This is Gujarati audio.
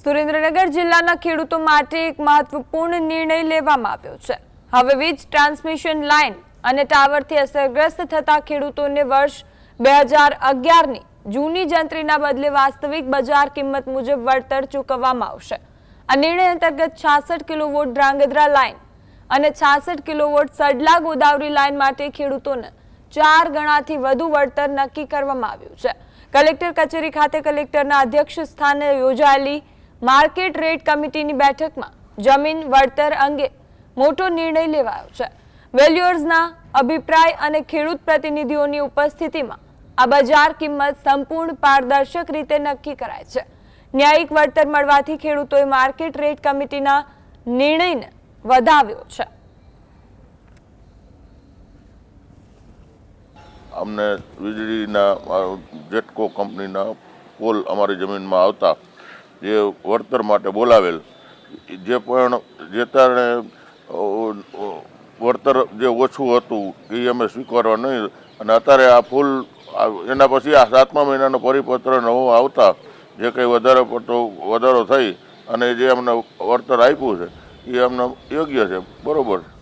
સુરેન્દ્રનગર જિલ્લાના ખેડૂતો માટે એક મહત્વપૂર્ણ નિર્ણય લેવામાં આવ્યો છે। હવે વીજ ટ્રાન્સમિશન લાઇન અને ટાવરથી અસરગ્રસ્ત થતા ખેડૂતોને વર્ષ 2011ની જૂની જંત્રીના બદલે વાસ્તવિક બજાર કિંમત મુજબ વળતર ચૂકવવામાં આવશે। આ નિર્ણય અંતર્ગત 66 કિલોવોટ ધ્રાંગધ્રા લાઇન અને 66 કિલોવોટ સડલા ગોદાવરી લાઇન માટે ખેડૂતોને 4 ગણાથી વધુ વળતર નક્કી કરવામાં આવ્યું છે। કલેક્ટર કચેરી ખાતે કલેક્ટરના અધ્યક્ષ સ્થાને યોજાયેલી માર્કેટ રેટ કમિટીની બેઠકમાં જમીન વળતર અંગે મોટો નિર્ણય લેવાયો છે। વેલ્યુઅર્સના અભિપ્રાય અને ખેડૂત પ્રતિનિધિઓની ઉપસ્થિતિમાં આ બજાર કિંમત સંપૂર્ણ પારદર્શક રીતે નક્કી કરાય છે। ન્યાયિક વળતર મળવાથી ખેડૂતોએ માર્કેટ રેટ કમિટીના નિર્ણયને વધાવ્યો છે। અમને વીજળીના જેટકો કંપનીના પોલ અમારી જમીનમાં આવતા જે વળતર માટે બોલાવેલ જે પણ જે તારણે વળતર જે ઓછું હતું એ અમે સ્વીકારવા નહીં અને અત્યારે આ ફૂલ એના પછી આ 7મા મહિનાનો પરિપત્ર નવો આવતા જે કંઈ વધારો થઈ અને જે અમને વળતર આપ્યું છે એ અમને યોગ્ય છે, બરોબર।